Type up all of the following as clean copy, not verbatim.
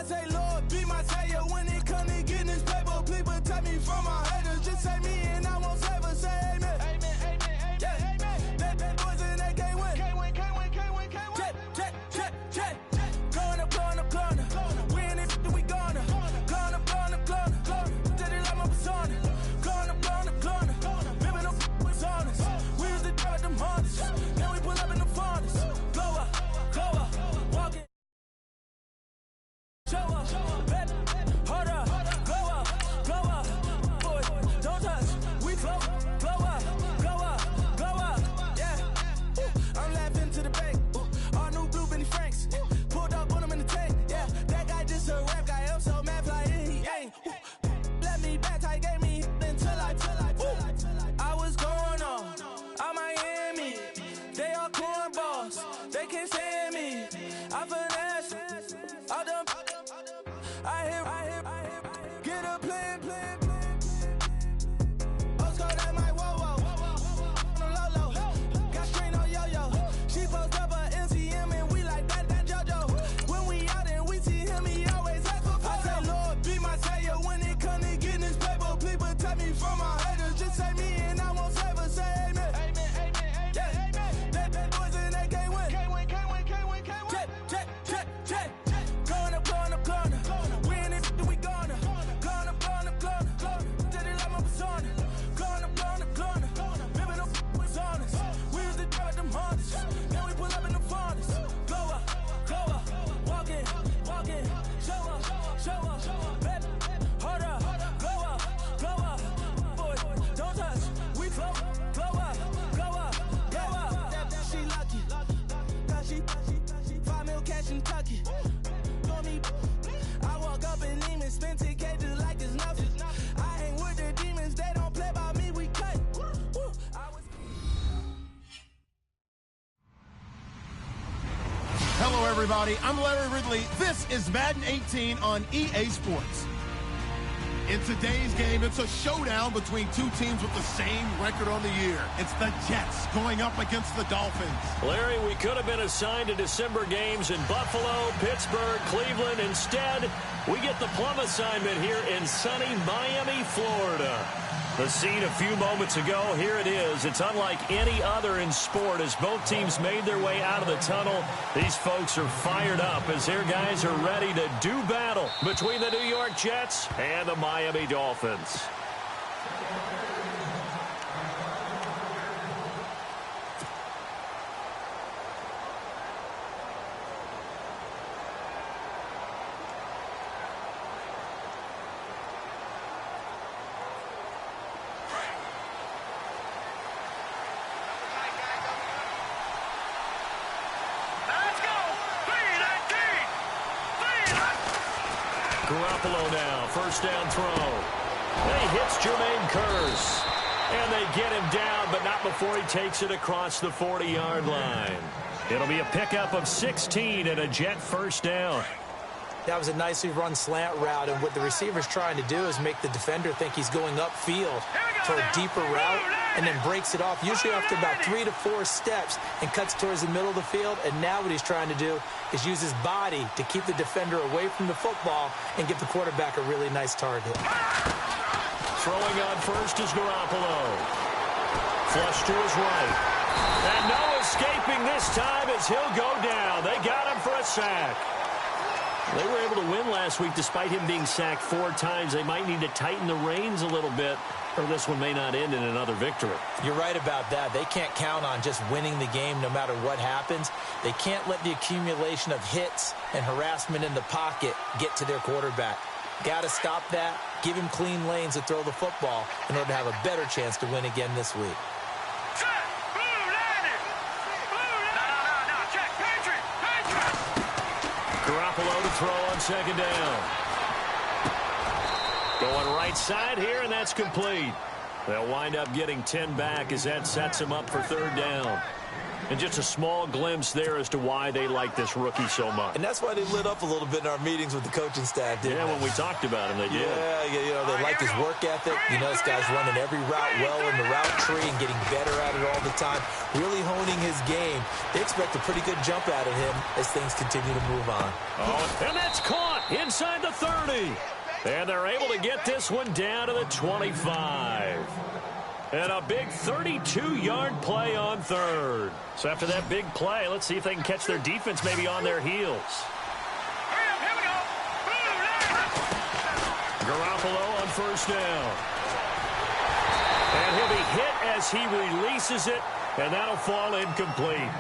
say, Lord, be my savior when it comes to getting this paper. Please protect me from my haters. Just say me and I won't save us. Say amen. Amen, amen, amen, yeah. Amen. That boys and they can't win. Can't win, can't win, can't win, can't win. Check. Going up. We in it, we gonna. Going up. Did it like my persona. Going up. Living up was honest. We was the dirt, them hardest. Then we pull up in the farthest. Glow up. Walking. Show up, baby, hold up, glow up, boys, don't touch, we glow up, yeah. I'm laughing to the bank, all new blue Benny Franks, pulled up on him in the tank, yeah. That guy just a rap guy, I'm so mad, fly in, he ain't. Let me back, tight, gave me until I was going on Miami. They all cornballs, they can't stand me. I finesse, all them. I hear, get a plan. Oscar, that might whoa. On the low. Got strain on yo-yo. She post up a MCM and we like that JoJo. When we out and we see him, he always ask for photo. I say, Lord, be my savior when it comes to getting this paper. Please protect me from my haters. Just say me and I won't save us. Say amen. Amen, yeah. Amen. That boys and they can't win. Can't win. Check. Going up. We in it, we gonna. Going up. Did it like my persona. Going up. Living up was honest. We was the dirt, them hardest. Then we pull up in the farthest. Glow up. Walking. Show up. Baby, hold up. Glow up. Boys, don't touch. We glow up. Yeah. She lucky. Cause she 5 mil cash in Kentucky. I walk up in demons, spend 10K just like it's nothing. I hang with the demons, they don't play by me, we cut. Hello, everybody. I'm Larry Ridley. This is Madden 18 on EA Sports. In today's game, it's a showdown between two teams with the same record on the year. It's the Jets going up against the Dolphins. Larry, we could have been assigned to December games in Buffalo, Pittsburgh, Cleveland. Instead, we get the plum assignment here in sunny Miami, Florida. The scene a few moments ago, here it is. It's unlike any other in sport as both teams made their way out of the tunnel. These folks are fired up as their guys are ready to do battle between the New York Jets and the Miami Dolphins. Garoppolo now, first down throw. And he hits Jermaine Kearse. And they get him down, but not before he takes it across the 40-yard line. It'll be a pickup of 16 and a Jet first down. That was a nicely run slant route, and what the receiver's trying to do is make the defender think he's going upfield for a deeper route, and then breaks it off, usually after about 3 to 4 steps, and cuts towards the middle of the field. And now what he's trying to do is use his body to keep the defender away from the football and give the quarterback a really nice target. Throwing on first is Garoppolo. Flush to his right. And no escaping this time as he'll go down. They got him for a sack. They were able to win last week despite him being sacked 4 times. They might need to tighten the reins a little bit, or this one may not end in another victory. You're right about that. They can't count on just winning the game no matter what happens. They can't let the accumulation of hits and harassment in the pocket get to their quarterback. Got to stop that, give him clean lanes to throw the football in order to have a better chance to win again this week. Garoppolo to throw on second down. Going right side here, and that's complete. They'll wind up getting 10 back as that sets them up for third down. And just a small glimpse there as to why they like this rookie so much. And that's why they lit up a little bit in our meetings with the coaching staff, didn't they? When we talked about him, they did. Yeah, they like his work ethic. You know, this guy's running every route well in the route tree and getting better at it all the time, really honing his game. They expect a pretty good jump out of him as things continue to move on. Oh, and that's caught inside the 30. And they're able to get this one down to the 25. And a big 32-yard play on third. So after that big play, let's see if they can catch their defense maybe on their heels. Garoppolo on first down. And he'll be hit as he releases it, and that'll fall incomplete.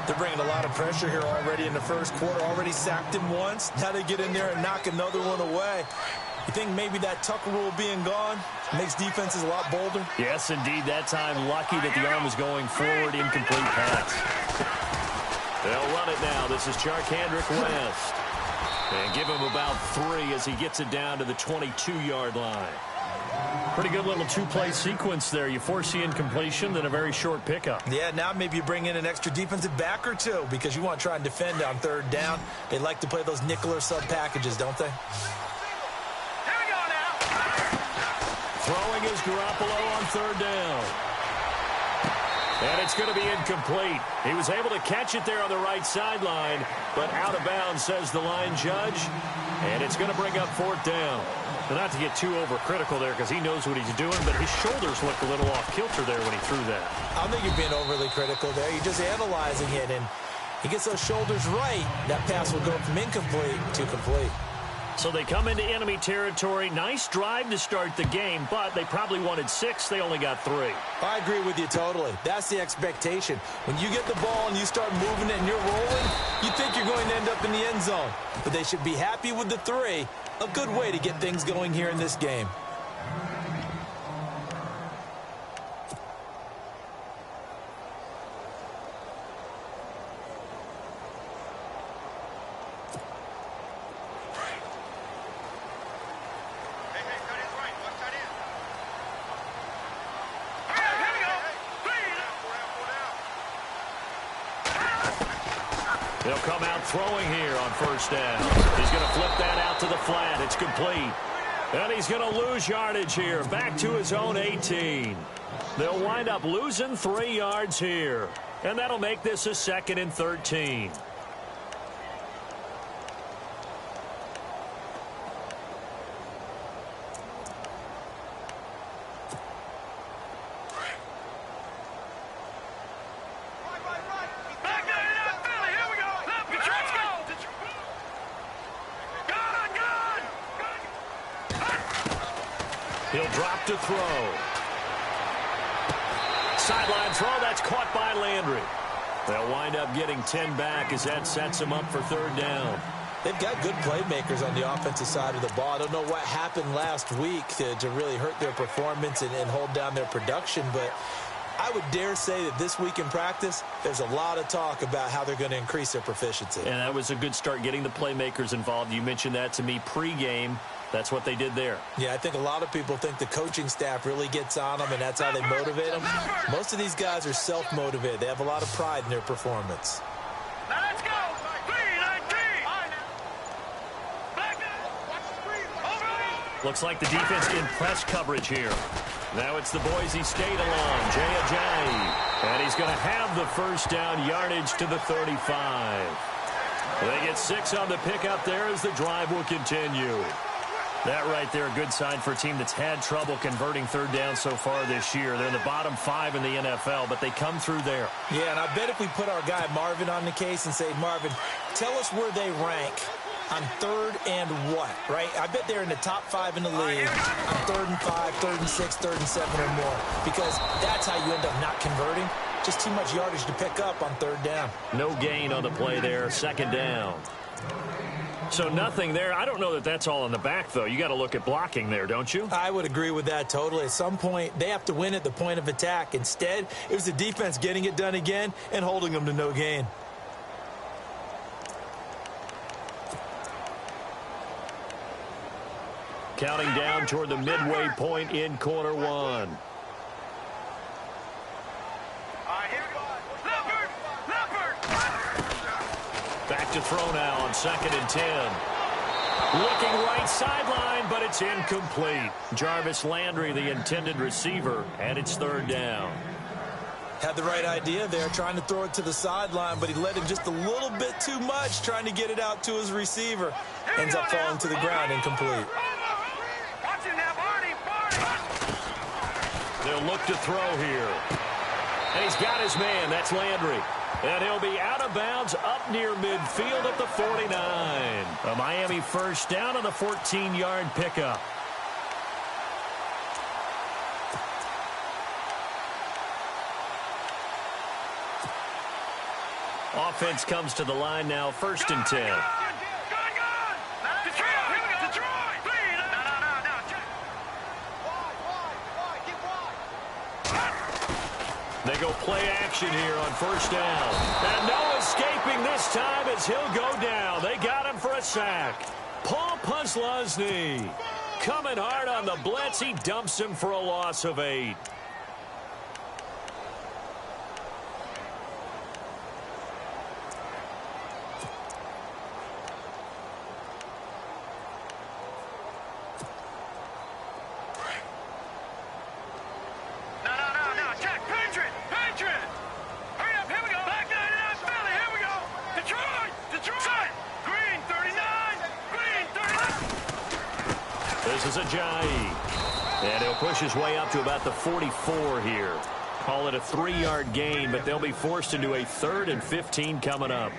They're bringing a lot of pressure here already in the first quarter. Already sacked him once. Now they get in there and knock another one away. You think maybe that Tucker rule being gone makes defenses a lot bolder? Yes, indeed. That time, lucky that the arm was going forward, incomplete pass. They'll run it now. This is Charkandrick West. And give him about 3 as he gets it down to the 22-yard line. Pretty good little two-play sequence there. You force the incompletion, then a very short pickup. Yeah, now maybe you bring in an extra defensive back or two because you want to try and defend on third down. They like to play those nickel or sub packages, don't they? Throwing is Garoppolo on third down. And it's going to be incomplete. He was able to catch it there on the right sideline, but out of bounds, says the line judge. And it's going to bring up fourth down. But not to get too overcritical there because he knows what he's doing, but his shoulders looked a little off kilter there when he threw that. I don't think you're being overly critical there. You're just analyzing it, and he gets those shoulders right. That pass will go from incomplete to complete. So they come into enemy territory. Nice drive to start the game, but they probably wanted 6. They only got 3. I agree with you totally. That's the expectation. When you get the ball and you start moving it and you're rolling, you think you're going to end up in the end zone. But they should be happy with the 3. A good way to get things going here in this game. They'll come out throwing here on first down. He's going to flip that out to the flat. It's complete. And he's going to lose yardage here. Back to his own 18. They'll wind up losing 3 yards here. And that'll make this a 2nd and 13. He'll drop to throw. Sideline throw, that's caught by Landry. They'll wind up getting 10 back as that sets him up for third down. They've got good playmakers on the offensive side of the ball. I don't know what happened last week to really hurt their performance and hold down their production, but I would dare say that this week in practice, there's a lot of talk about how they're going to increase their proficiency. And that was a good start getting the playmakers involved. You mentioned that to me pregame. That's what they did there. Yeah, I think a lot of people think the coaching staff really gets on them, and that's how they motivate them. Most of these guys are self-motivated. They have a lot of pride in their performance. Now let's go. Looks like the defense in press coverage here. Now it's the Boise State alum, Jay Ajayi. And he's going to have the first down yardage to the 35. They get 6 on the pickup there as the drive will continue. That right there, a good sign for a team that's had trouble converting third down so far this year. They're in the bottom 5 in the NFL, but they come through there. Yeah, and I bet if we put our guy Marvin on the case and say, Marvin, tell us where they rank on third and what, right? I bet they're in the top 5 in the league on 3rd and 5, 3rd and 6, 3rd and 7 or more, because that's how you end up not converting. Just too much yardage to pick up on third down. No gain on the play there, 2nd down. So nothing there. I don't know that that's all in the back, though. You got to look at blocking there, don't you? I would agree with that totally. At some point, they have to win at the point of attack. Instead, it was the defense getting it done again and holding them to no gain. Counting down toward the midway point in quarter 1. Back to throw now on 2nd and 10. Looking right sideline, but it's incomplete. Jarvis Landry, the intended receiver, and it's 3rd down. Had the right idea there, trying to throw it to the sideline, but he led him just a little bit too much, trying to get it out to his receiver. Ends up falling to the ground, incomplete. They'll look to throw here. And he's got his man. That's Landry. And he'll be out of bounds up near midfield at the 49. A Miami 1st down on the 14-yard pickup. Offense comes to the line now, 1st and 10. They go play action here on 1st down. And no escaping this time as he'll go down. They got him for a sack. Paul Posluszny coming hard on the blitz. He dumps him for a loss of 8. This is Ajayi. And he'll push his way up to about the 44 here. Call it a 3-yard gain, but they'll be forced into a 3rd and 15 coming up.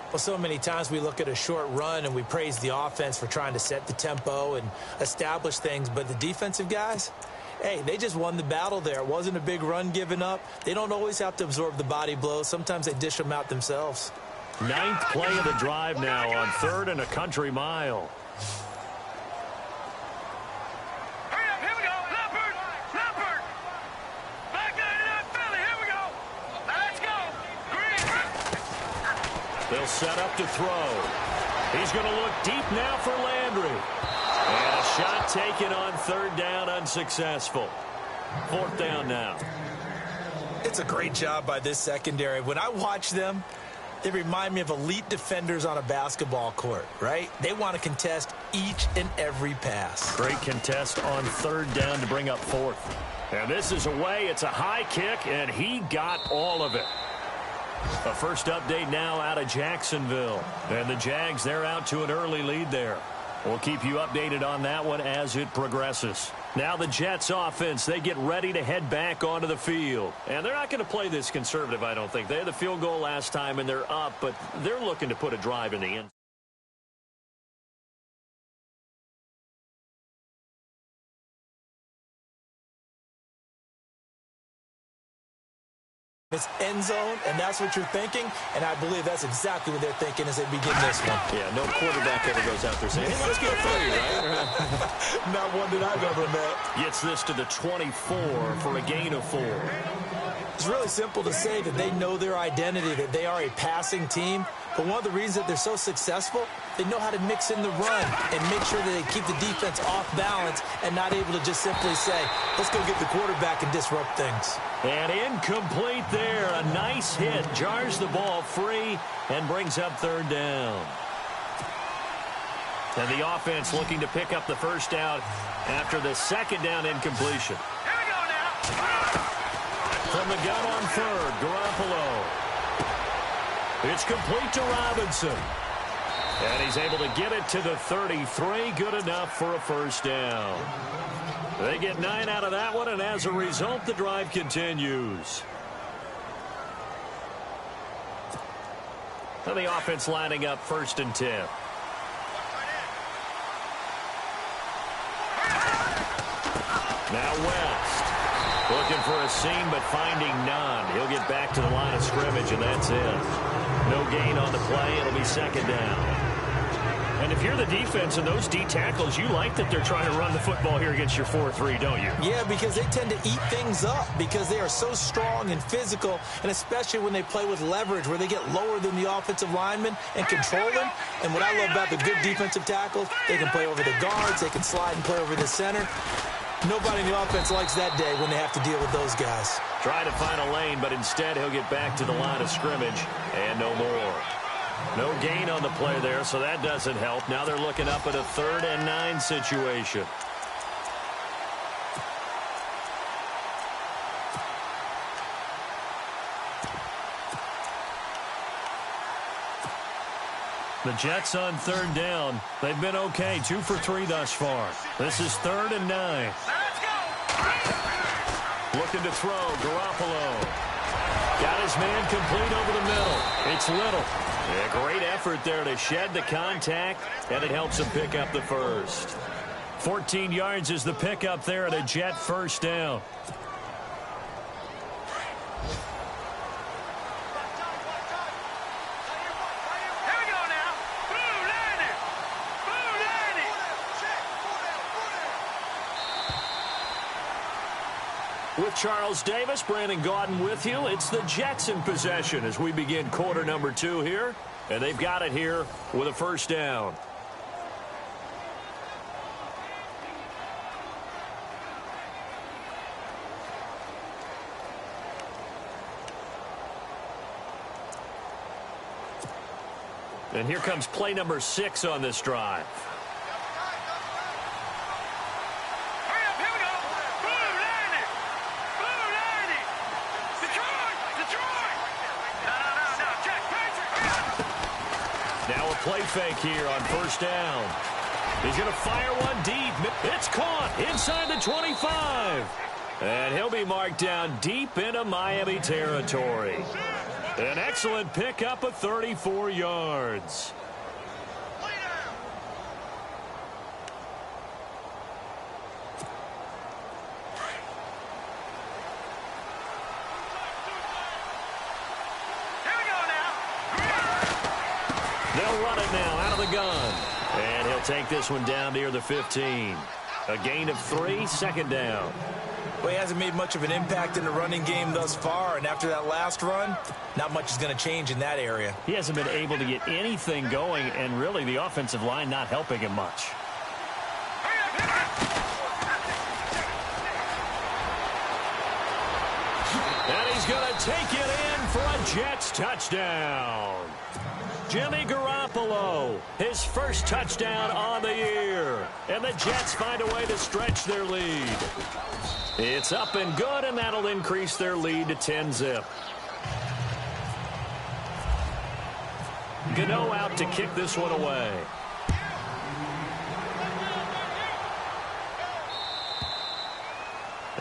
Well, so many times we look at a short run and we praise the offense for trying to set the tempo and establish things, but the defensive guys, hey, they just won the battle there. It wasn't a big run given up. They don't always have to absorb the body blows. Sometimes they dish them out themselves. 9th play of the drive now on 3rd and a country mile. They'll set up to throw. He's going to look deep now for Landry. And a shot taken on 3rd down, unsuccessful. 4th down now. It's a great job by this secondary. When I watch them, they remind me of elite defenders on a basketball court, right? They want to contest each and every pass. Great contest on 3rd down to bring up 4th. And this is away. It's a high kick, and he got all of it. A first update now out of Jacksonville. And the Jags, they're out to an early lead there. We'll keep you updated on that one as it progresses. Now the Jets offense, they get ready to head back onto the field. And they're not going to play this conservative, I don't think. They had the field goal last time, and they're up, but they're looking to put a drive in the end. It's end zone, and that's what you're thinking, and I believe that's exactly what they're thinking as they begin this one. Yeah, no quarterback ever goes out there saying, hey, let's get 3, right? Not one that I've ever met. Gets this to the 24 for a gain of 4. It's really simple to say that they know their identity, that they are a passing team. But one of the reasons that they're so successful, they know how to mix in the run and make sure that they keep the defense off balance and not able to just simply say, let's go get the quarterback and disrupt things. And incomplete there. A nice hit. Jars the ball free and brings up 3rd down. And the offense looking to pick up the first down after the 2nd down incompletion. Here we go now. From the gun on 3rd, Garoppolo. It's complete to Robinson. And he's able to get it to the 33. Good enough for a first down. They get 9 out of that one, and as a result, the drive continues. And the offense lining up 1st and 10. Now West. Looking for a seam, but finding none. He'll get back to the line of scrimmage, and that's it. No gain on the play. It'll be 2nd down. And if you're the defense and those D tackles, you like that they're trying to run the football here against your 4-3, don't you? Yeah, because they tend to eat things up because they are so strong and physical, and especially when they play with leverage where they get lower than the offensive lineman and control them. And what I love about the good defensive tackles, they can play over the guards, they can slide and play over the center. Nobody in the offense likes that day when they have to deal with those guys. Trying to find a lane, but instead he'll get back to the line of scrimmage and no more. No gain on the play there, so that doesn't help. Now they're looking up at a 3rd and 9 situation. The Jets on 3rd down. They've been okay, 2 for 3 thus far. This is 3rd and 9. Looking to throw, Garoppolo. Got his man complete over the middle. It's Little. A great effort there to shed the contact, and it helps him pick up the first. 14 yards is the pickup there at a Jet 1st down. With Charles Davis, Brandon Gaudin with you. It's the Jets in possession as we begin quarter number 2 here. And they've got it here with a 1st down. And here comes play number 6 on this drive. Play fake here on 1st down. He's going to fire one deep. It's caught inside the 25. And he'll be marked down deep into Miami territory. An excellent pickup of 34 yards. They'll run it now out of the gun. And he'll take this one down near the 15. A gain of 3, 2nd down. Well, he hasn't made much of an impact in the running game thus far, and after that last run, not much is going to change in that area. He hasn't been able to get anything going, and really the offensive line not helping him much. And he's going to take it in for a Jets touchdown. Jimmy Garoppolo, his first touchdown on the year. And the Jets find a way to stretch their lead. It's up and good, and that'll increase their lead to 10-zip. Gano out to kick this one away.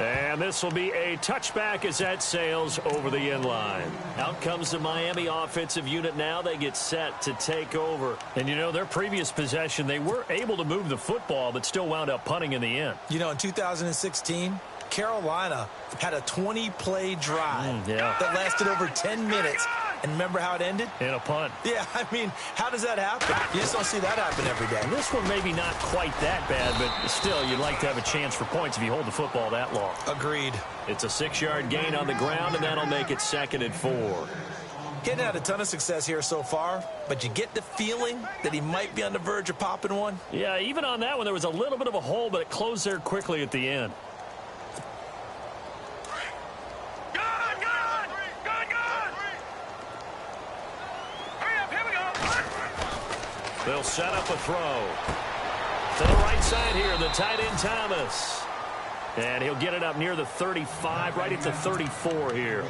And this will be a touchback as that sails over the end line. Out comes the Miami offensive unit now. They get set to take over. And, you know, their previous possession, they were able to move the football, but still wound up punting in the end. You know, in 2016, Carolina had a 20-play drive that lasted over 10 minutes. And remember how it ended? In a punt. Yeah, I mean, how does that happen? You just don't see that happen every day. This one maybe not quite that bad, but still, you'd like to have a chance for points if you hold the football that long. Agreed. It's a 6-yard gain on the ground, and that'll make it 2nd and 4. Getting had a ton of success here so far, but you get the feeling that he might be on the verge of popping one. Yeah, even on that one, there was a little bit of a hole, but it closed there quickly at the end. They'll set up a throw. To the right side here, the tight end Thomas. And he'll get it up near the 35, right at the 34 here.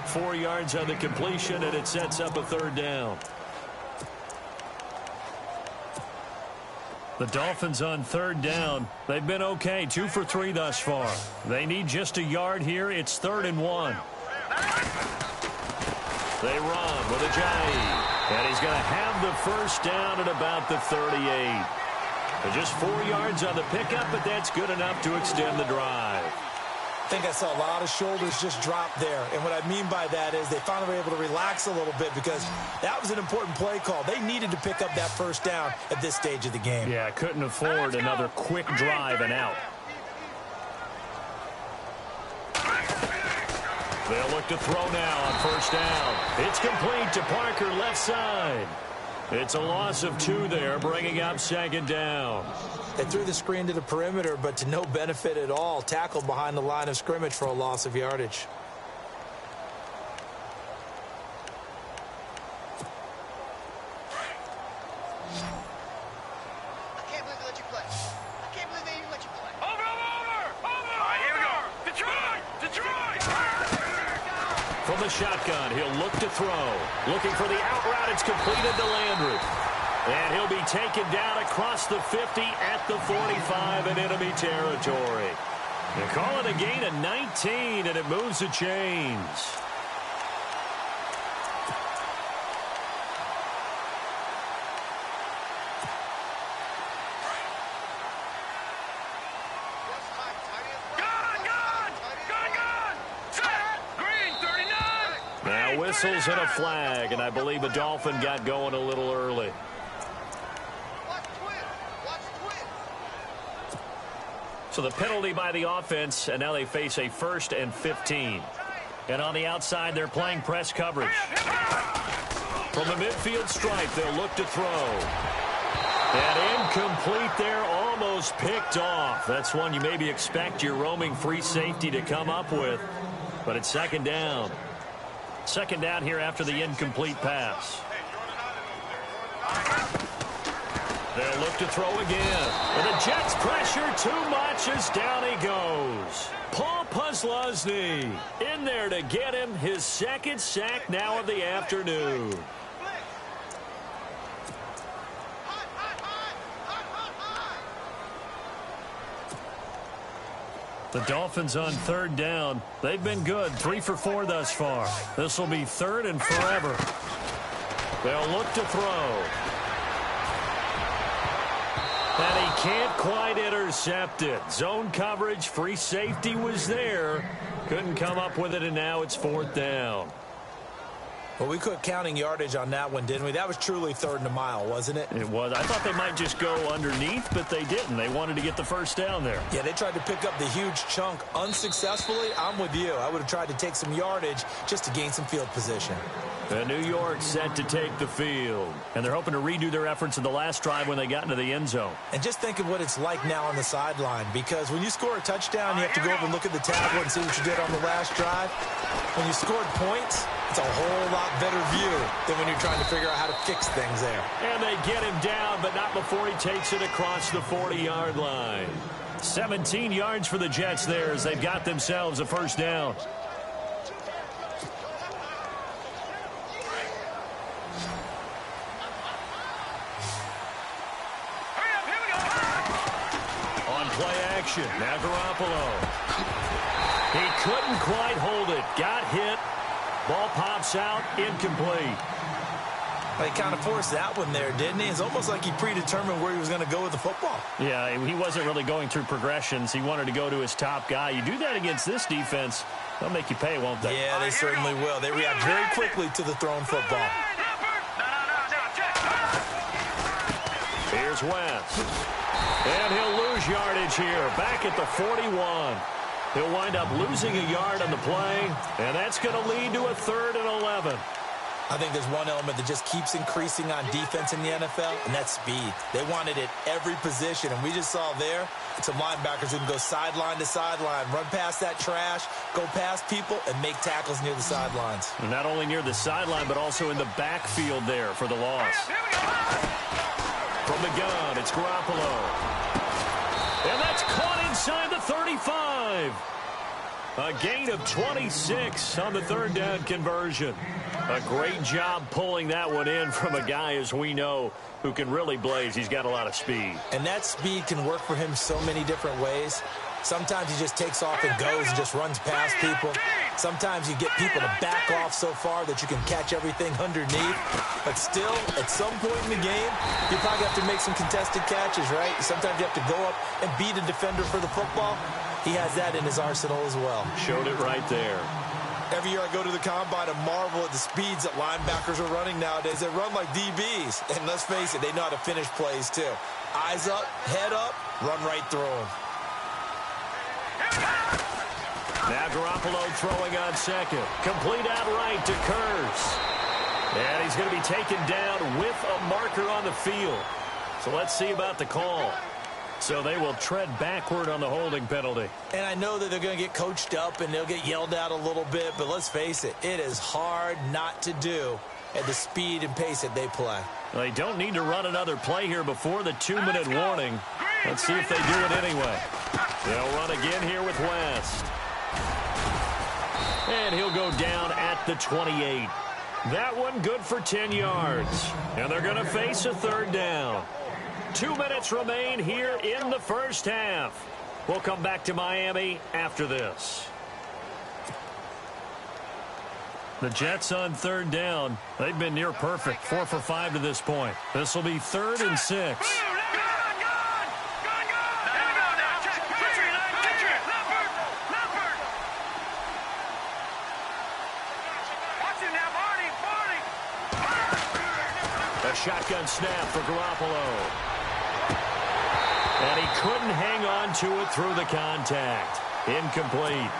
4 yards on the completion, and it sets up a 3rd down. The Dolphins on 3rd down. They've been okay, 2 for 3 thus far. They need just a yard here. It's 3rd and 1. They run with Ajayi. And he's going to have the 1st down at about the 38. Just 4 yards on the pickup, but that's good enough to extend the drive. I think I saw a lot of shoulders just drop there. And what I mean by that is they finally were able to relax a little bit because that was an important play call. They needed to pick up that 1st down at this stage of the game. Yeah, couldn't afford another quick drive and out. They'll look to throw now on 1st down. It's complete to Parker, left side. It's a loss of 2 there, bringing up 2nd down. They threw the screen to the perimeter, but to no benefit at all. Tackled behind the line of scrimmage for a loss of yardage. From the shotgun, he'll look to throw. Looking for the out route. It's completed to Landry. And he'll be taken down across the 50 at the 45 in enemy territory. They call it a gain of 19, and it moves the chains. Now whistles and a flag, and I believe a Dolphin got going a little early. So the penalty by the offense, and now they face a 1st and 15. And on the outside, they're playing press coverage. From the midfield stripe, they'll look to throw. And incomplete there, almost picked off. That's one you maybe expect your roaming free safety to come up with. But it's 2nd down. 2nd down here after the incomplete pass. They'll look to throw again. And the Jets pressure too much as down he goes. Paul Posluszny in there to get him his 2nd sack now of the afternoon. The Dolphins on 3rd down. They've been good, 3 for 4 thus far. This will be 3rd and forever. They'll look to throw. And he can't quite intercept it. Zone coverage, free safety was there. Couldn't come up with it, and now it's 4th down. Well, we quit counting yardage on that one, didn't we? That was truly 3rd and a mile, wasn't it? It was. I thought they might just go underneath, but they didn't. They wanted to get the 1st down there. Yeah, they tried to pick up the huge chunk unsuccessfully. I'm with you. I would have tried to take some yardage just to gain some field position. And New York set to take the field. And they're hoping to redo their efforts in the last drive when they got into the end zone. And just think of what it's like now on the sideline, because when you score a touchdown, you have to go over and look at the tablet and see what you did on the last drive. When you scored points, it's a whole lot better view than when you're trying to figure out how to fix things there. And they get him down, but not before he takes it across the 40-yard line. 17 yards for the Jets there as they've got themselves a 1st down. Now Garoppolo. He couldn't quite hold it. Got hit. Ball pops out. Incomplete. Well, he kind of forced that one there, didn't he? It's almost like he predetermined where he was going to go with the football. Yeah, he wasn't really going through progressions. He wanted to go to his top guy. You do that against this defense, they'll make you pay, won't they? Yeah, they certainly will. They react very quickly to the thrown football. Here's West. And he'll lose yardage here, back at the 41. He'll wind up losing a yard on the play, and that's going to lead to a 3rd and 11. I think there's one element that just keeps increasing on defense in the NFL, and that's speed. They want it at every position, and we just saw there some linebackers who can go sideline to sideline, run past that trash, go past people, and make tackles near the sidelines. And not only near the sideline, but also in the backfield there for the loss. From the gun, it's Garoppolo. And that's caught inside the 35. A gain of 26 on the 3rd down conversion. A great job pulling that one in from a guy, as we know, who can really blaze. He's got a lot of speed. And that speed can work for him so many different ways. Sometimes he just takes off and goes and just runs past people. Sometimes you get people to back off so far that you can catch everything underneath. But still, at some point in the game, you probably have to make some contested catches, right? Sometimes you have to go up and beat a defender for the football. He has that in his arsenal as well. Showed it right there. Every year I go to the combine and marvel at the speeds that linebackers are running nowadays. They run like DBs. And let's face it, they know how to finish plays too. Eyes up, head up, run right through them. Now Garoppolo throwing on 2nd. Complete out right to Kurtz. And he's going to be taken down with a marker on the field. So let's see about the call. So they will tread backward on the holding penalty. And I know that they're going to get coached up and they'll get yelled at a little bit, but let's face it, it is hard not to do at the speed and pace that they play. They don't need to run another play here before the 2-minute warning. Let's see if they do it anyway. They'll run again here with West. And he'll go down at the 28. That one good for 10 yards. And they're going to face a third down. 2 minutes remain here in the first half. We'll come back to Miami after this. The Jets on third down. They've been near perfect. 4 for 5 to this point. This will be 3rd and 6. A shotgun snap for Garoppolo. And he couldn't hang on to it through the contact. Incomplete.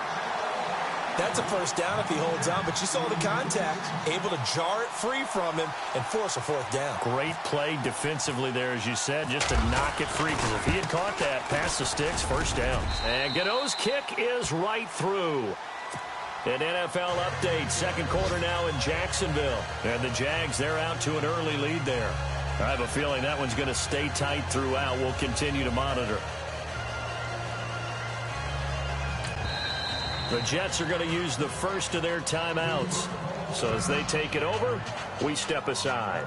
That's a first down if he holds on, but you saw the contact. Able to jar it free from him and force a 4th down. Great play defensively there, as you said, just to knock it free. Because if he had caught that, past the sticks, first down. And Gano's kick is right through. An NFL update, second quarter now in Jacksonville. And the Jags, they're out to an early lead there. I have a feeling that one's going to stay tight throughout. We'll continue to monitor. The Jets are going to use the first of their timeouts. So as they take it over, we step aside.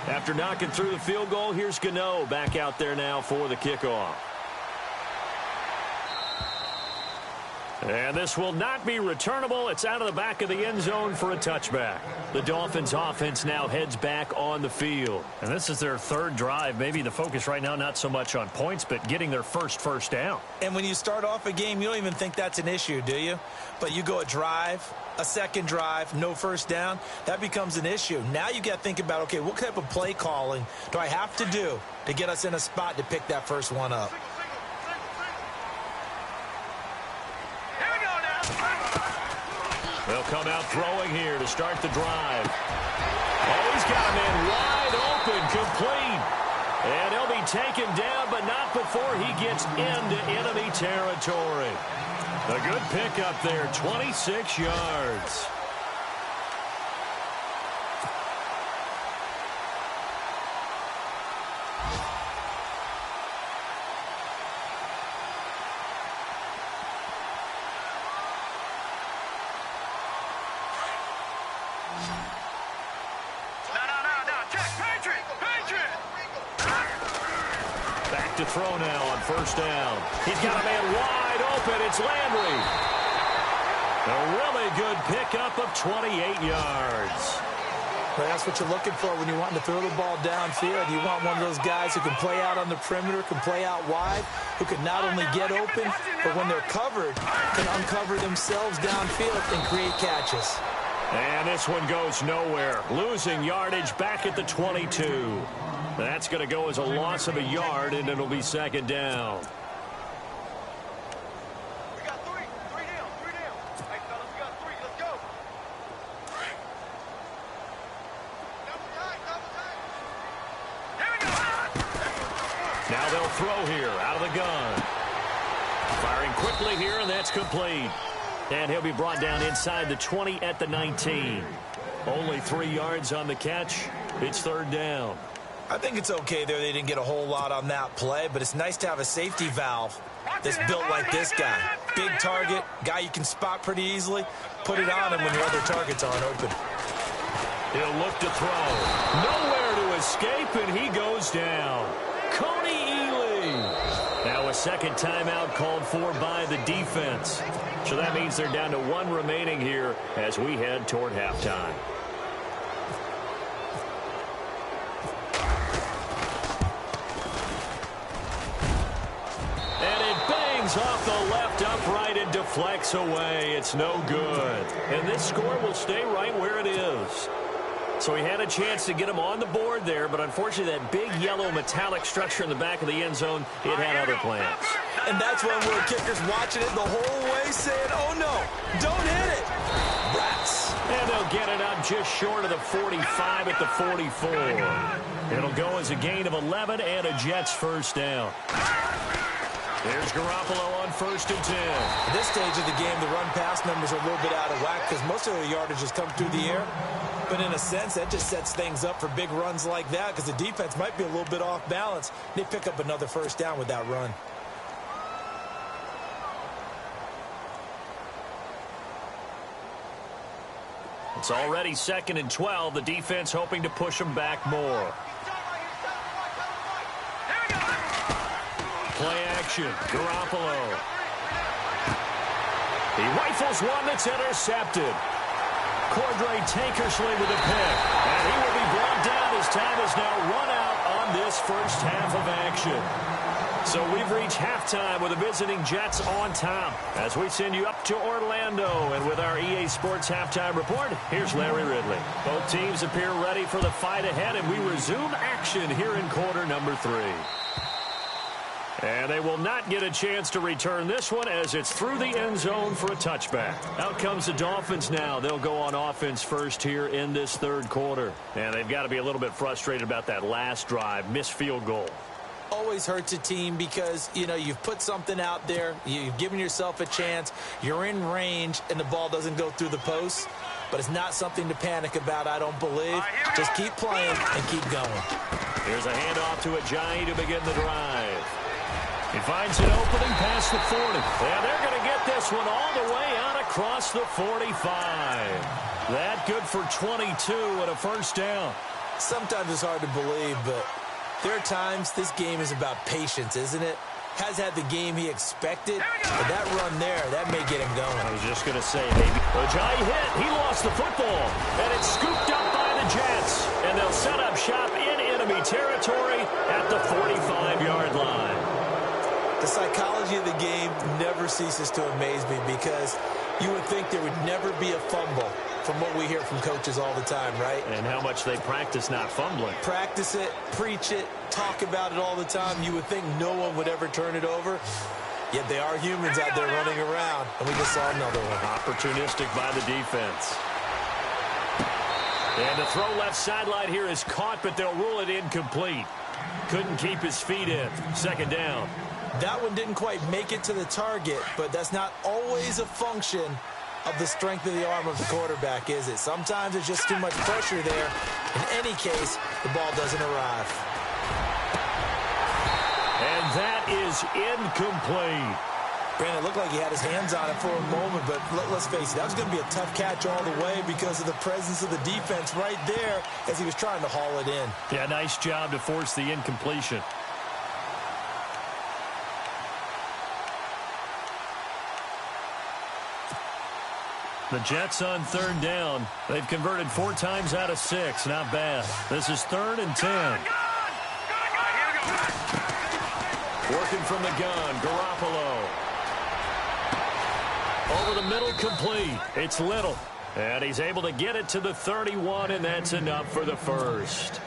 After knocking through the field goal, here's Gano back out there now for the kickoff. And this will not be returnable. It's out of the back of the end zone for a touchback. The Dolphins offense now heads back on the field. And this is their 3rd drive. Maybe the focus right now not so much on points, but getting their first down. And when you start off a game, you don't even think that's an issue, do you? But you go a drive, a second drive, no first down, that becomes an issue. Now you got to think about, okay, what type of play calling do I have to do to get us in a spot to pick that first one up? They'll come out throwing here to start the drive. Oh, he's got a man wide open, complete. And he'll be taken down, but not before he gets into enemy territory. A good pickup there, 26 yards. Back to throw now on first down. He's got a man wide open. It's Landry. A really good pickup of 28 yards. Well, that's what you're looking for when you're wanting to throw the ball downfield. You want one of those guys who can play out on the perimeter, can play out wide, who can not only get open, but when they're covered, can uncover themselves downfield and create catches. And this one goes nowhere. Losing yardage back at the 22. That's going to go as a loss of a yard, and it'll be 2nd down. We got three down. Hey, fellas, we got 3. Let's go. Double time. Here we go. Now they'll throw here out of the gun. Firing quickly here, and that's complete. And he'll be brought down inside the 20 at the 19. Only 3 yards on the catch. It's 3rd down. I think it's okay there. They didn't get a whole lot on that play, but it's nice to have a safety valve that's built like this guy. Big target, guy you can spot pretty easily. Put it on him when your other targets aren't open. He'll look to throw. Nowhere to escape, and he goes down. Coney Ely. Now a second timeout called for by the defense. So that means they're down to 1 remaining here as we head toward halftime. Off the left upright and deflects away. It's no good. And this score will stay right where it is. So he had a chance to get him on the board there, but unfortunately that big yellow metallic structure in the back of the end zone, it had other plans. And that's when we're kickers watching it the whole way saying, oh no, don't hit it. Rats. And they'll get it up just short of the 45 at the 44. It'll go as a gain of 11 and a Jets first down. Here's Garoppolo on 1st and 10. At this stage of the game, the run-pass numbers are a little bit out of whack because most of the yardage has come through the air. But in a sense, that just sets things up for big runs like that because the defense might be a little bit off balance. They pick up another 1st down with that run. It's already 2nd and 12. The defense hoping to push them back more. Play action. Garoppolo. He rifles one that's intercepted. Cordray Tankersley with a pick. And he will be brought down. His time is now run out on this first half of action. So we've reached halftime with the visiting Jets on top. As we send you up to Orlando, and with our EA Sports halftime report, here's Larry Ridley. Both teams appear ready for the fight ahead, and we resume action here in quarter number 3. And they will not get a chance to return this one as it's through the end zone for a touchback. Out comes the Dolphins now. They'll go on offense first here in this 3rd quarter. And they've got to be a little bit frustrated about that last drive, missed field goal. Always hurts a team because, you know, you've put something out there, you've given yourself a chance, you're in range, and the ball doesn't go through the post. But it's not something to panic about, I don't believe. Just keep playing and keep going. Here's a handoff to Ajayi to begin the drive. He finds an opening past the 40. And they're going to get this one all the way out across the 45. That good for 22 and a 1st down. Sometimes it's hard to believe, but there are times this game is about patience, isn't it? Has had the game he expected, but that run there, that may get him going. I was just going to say, maybe. Ajayi hit. He lost the football. And it's scooped up by the Jets. And they'll set up shop in enemy territory at the 45-yard line. The psychology of the game never ceases to amaze me because you would think there would never be a fumble from what we hear from coaches all the time, right? And how much they practice not fumbling. Practice it, preach it, talk about it all the time. You would think no one would ever turn it over. Yet they are humans out there running around, and we just saw another one. Opportunistic by the defense. And the throw left sideline here is caught, but they'll rule it incomplete. Couldn't keep his feet in. 2nd down. That one didn't quite make it to the target, but that's not always a function of the strength of the arm of the quarterback, is it? Sometimes it's just too much pressure there. In any case, the ball doesn't arrive. And that is incomplete. Brandon, it looked like he had his hands on it for a moment, but let's face it, that was going to be a tough catch all the way because of the presence of the defense right there as he was trying to haul it in. Yeah, nice job to force the incompletion. The Jets on 3rd down. They've converted 4 times out of 6. Not bad. This is 3rd and 10. Working from the gun, Garoppolo. Over the middle, complete. It's Little. And he's able to get it to the 31, and that's enough for the 1st.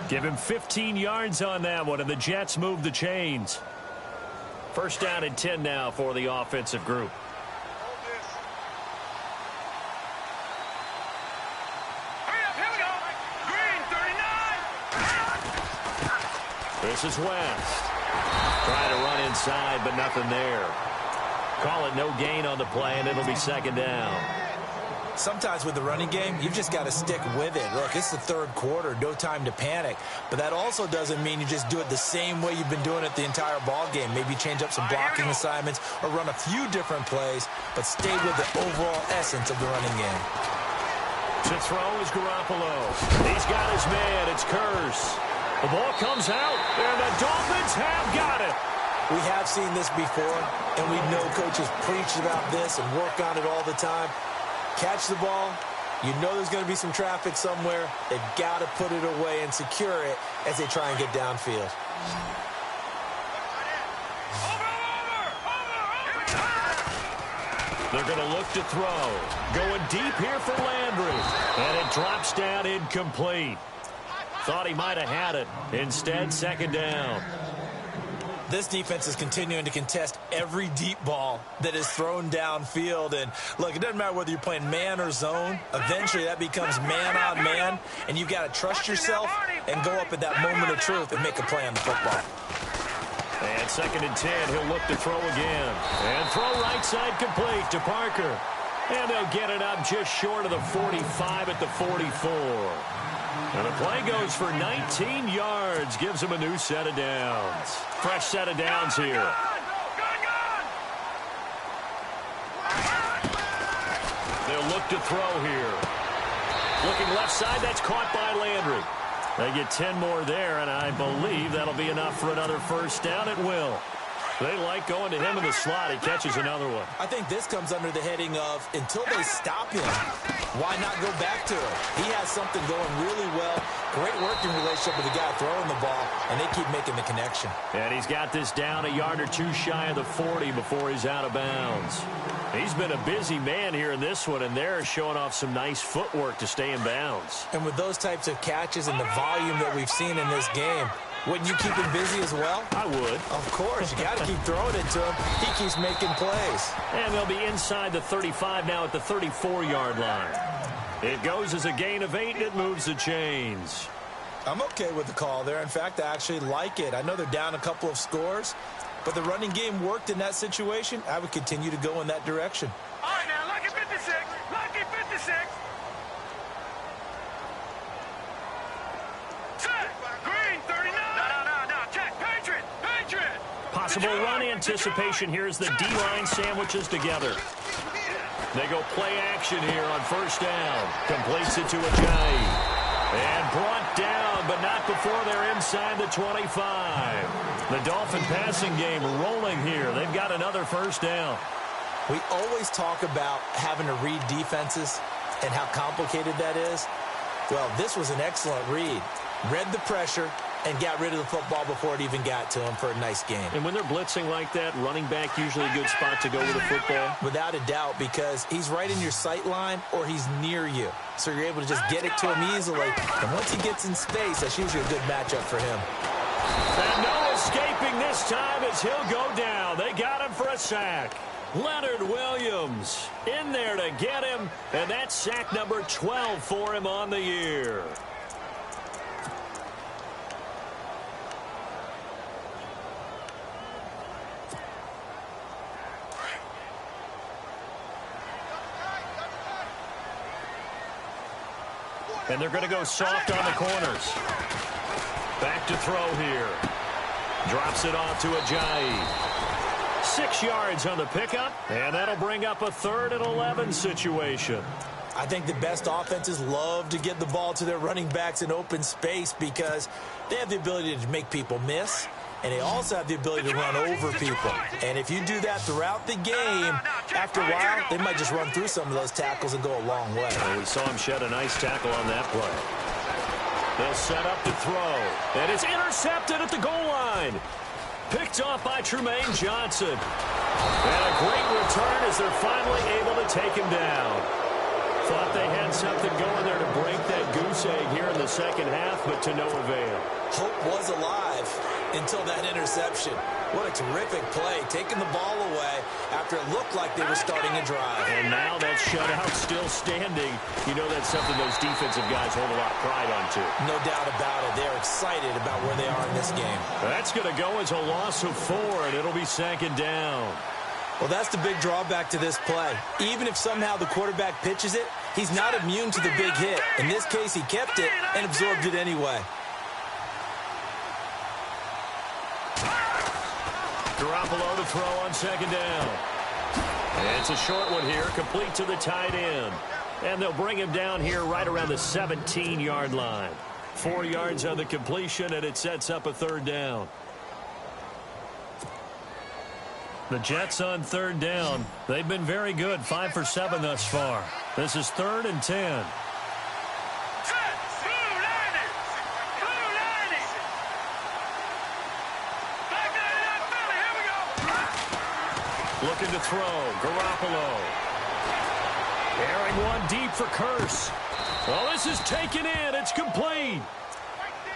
Give him 15 yards on that one, and the Jets move the chains. 1st down and 10 now for the offensive group. This is West. Trying to run inside, but nothing there. Call it no gain on the play, and it'll be 2nd down. Sometimes with the running game, you've just got to stick with it. Look, it's the 3rd quarter, no time to panic. But that also doesn't mean you just do it the same way you've been doing it the entire ball game. Maybe change up some blocking assignments or run a few different plays, but stay with the overall essence of the running game. To throw is Garoppolo. He's got his man. It's Curse. The ball comes out, and the Dolphins have got it. We have seen this before, and we know coaches preach about this and work on it all the time. Catch the ball. You know there's going to be some traffic somewhere. They've got to put it away and secure it as they try and get downfield. They're going to look to throw. Going deep here for Landry. And it drops down incomplete. Thought he might have had it. Instead, 2nd down. This defense is continuing to contest every deep ball that is thrown downfield. And, look, it doesn't matter whether you're playing man or zone. Eventually, that becomes man on man. And you've got to trust yourself and go up at that moment of truth and make a play on the football. And 2nd and 10, he'll look to throw again. And throw right side complete to Parker. And they'll get it up just short of the 45 at the 44. And the play goes for 19 yards, gives him a new set of downs. Fresh set of downs here. They'll look to throw here. Looking left side, that's caught by Landry. They get 10 more there, and I believe that'll be enough for another first down. It will. They like going to him in the slot. He catches another one. I think this comes under the heading of until they stop him, why not go back to him? He has something going really well. Great working relationship with the guy throwing the ball, and they keep making the connection. And he's got this down a yard or two shy of the 40 before he's out of bounds. He's been a busy man here in this one, and they're showing off some nice footwork to stay in bounds. And with those types of catches and the volume that we've seen in this game, wouldn't you keep him busy as well? I would. Of course. You got to keep throwing it to him. He keeps making plays. And they'll be inside the 35 now at the 34-yard line. It goes as a gain of 8, and it moves the chains. I'm okay with the call there. In fact, I actually like it. I know they're down a couple of scores, but the running game worked in that situation. I would continue to go in that direction. All right, now, lucky 56. Lucky 56. Green 39. No. Check. Patriot. Possible run anticipation here as the D-line sandwiches together. They go play action here on first down. Completes it to Ajayi. And brought down, but not before they're inside the 25. The Dolphin passing game rolling here. They've got another first down. We always talk about having to read defenses and how complicated that is. Well, this was an excellent read. Read the pressure and got rid of the football before it even got to him for a nice game. And when they're blitzing like that, running back usually a good spot to go with the football. Without a doubt, because he's right in your sight line or he's near you. So you're able to just get it to him easily. And once he gets in space, that's usually a good matchup for him. And no escaping this time as he'll go down. They got him for a sack. Leonard Williams in there to get him. And that's sack number 12 for him on the year. And they're going to go soft on the corners. Back to throw here. Drops it off to Ajayi. 6 yards on the pickup, and that'll bring up a 3rd and 11 situation. I think the best offenses love to get the ball to their running backs in open space because they have the ability to make people miss, and they also have the ability to run over people. And if you do that throughout the game, after a while, they might just run through some of those tackles and go a long way. And we saw him shed a nice tackle on that play. They'll set up to throw. And it's intercepted at the goal line. Picked off by Trumaine Johnson. And a great return as they're finally able to take him down. Thought they had something going there to break that goose egg here in the second half, but to no avail. Hope was alive until that interception. What a terrific play, taking the ball away after it looked like they were starting a drive. And now that shutout still standing. You know that's something those defensive guys hold a lot of pride on, too. No doubt about it. They're excited about where they are in this game. That's going to go as a loss of 4, and it'll be 2nd down. Well, that's the big drawback to this play. Even if somehow the quarterback pitches it, he's not immune to the big hit. In this case, he kept it and absorbed it anyway. Garoppolo to throw on 2nd down. And it's a short one here, complete to the tight end. And they'll bring him down here right around the 17-yard line. 4 yards on the completion, and it sets up a 3rd down. The Jets on 3rd down. They've been very good, 5 for 7 thus far. This is 3rd and 10. Looking to throw. Garoppolo. Airing one deep for Curse. Well, this is taken in. It's complete.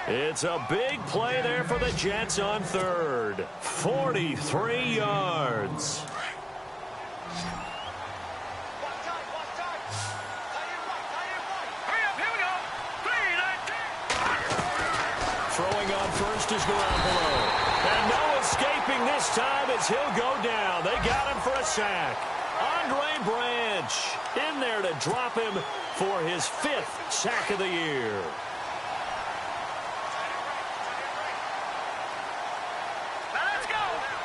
It's a big play there for the Jets on 3rd. 43 yards. Throwing on first is Garoppolo. And no escaping this time as he'll go down. They got him for a sack. Andre Branch in there to drop him for his 5th sack of the year. Let's go.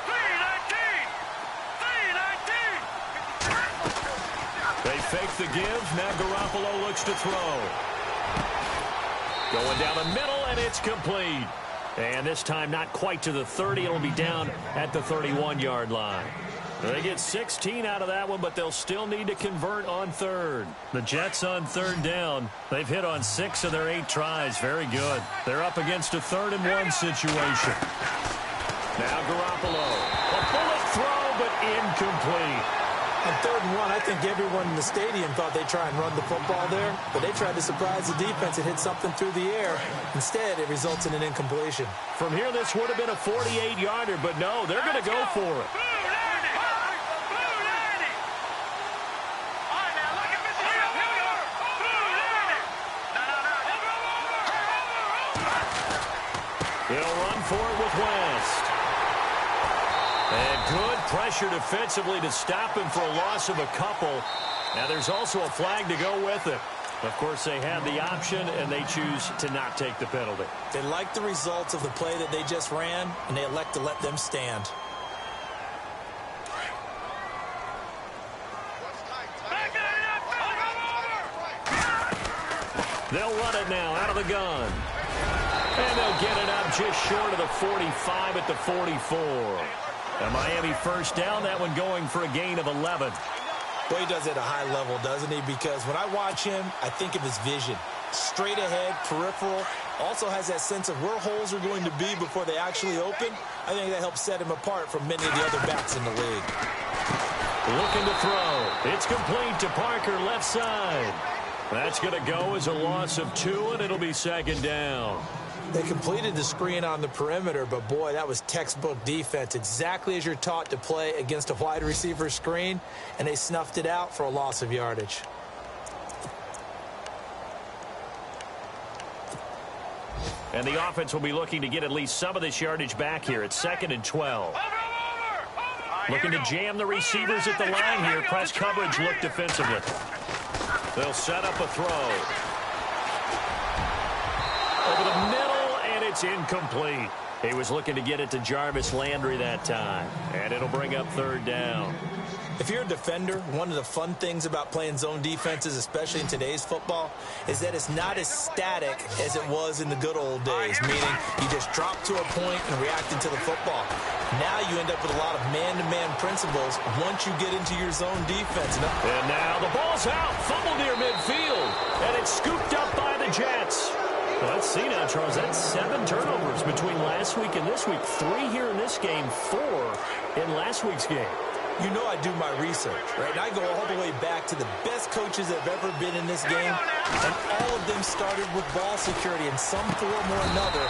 3-19. They fake the give. Now Garoppolo looks to throw. Going down the middle, and it's complete. And this time not quite to the 30. It'll be down at the 31-yard line. They get 16 out of that one, but they'll still need to convert on third. The Jets on third down. They've hit on 6 of their 8 tries. Very good. They're up against a 3rd-and-1 situation. Now Garoppolo. A bullet throw, but incomplete. On 3rd-and-1, I think everyone in the stadium thought they'd try and run the football there, but they tried to surprise the defense and hit something through the air. Instead, it results in an incompletion. From here, this would have been a 48-yarder, but no, they're going to go for it. They'll run for it with West. And good pressure defensively to stop him for a loss of a couple. Now there's also a flag to go with it. Of course, they have the option, and they choose to not take the penalty. They like the results of the play that they just ran, and they elect to let them stand. They'll run it now out of the gun. And they'll get it up just short of the 45 at the 44. A Miami first down, that one going for a gain of 11. Well, he does it at a high level, doesn't he? Because when I watch him, I think of his vision. Straight ahead, peripheral. Also has that sense of where holes are going to be before they actually open. I think that helps set him apart from many of the other backs in the league. Looking to throw. It's complete to Parker, left side. That's going to go as a loss of 2, and it'll be 2nd down. They completed the screen on the perimeter, but boy, that was textbook defense. Exactly as you're taught to play against a wide receiver screen, and they snuffed it out for a loss of yardage. And the offense will be looking to get at least some of this yardage back here. It's 2nd and 12. Looking to jam the receivers at the line here. Press coverage look defensively. They'll set up a throw. Over the middle, and it's incomplete. He was looking to get it to Jarvis Landry that time. And it'll bring up 3rd down. If you're a defender, one of the fun things about playing zone defenses, especially in today's football, is that it's not as static as it was in the good old days, meaning you just drop to a point and react into the football. Now you end up with a lot of man-to-man principles once you get into your zone defense. And now the ball's out, fumbled near midfield, and it's scooped up by the Jets. Well, let's see now, Charles. That's 7 turnovers between last week and this week. 3 here in this game, 4 in last week's game. You know I do my research, right? And I go all the way back to the best coaches that have ever been in this game, and all of them started with ball security in some form or another,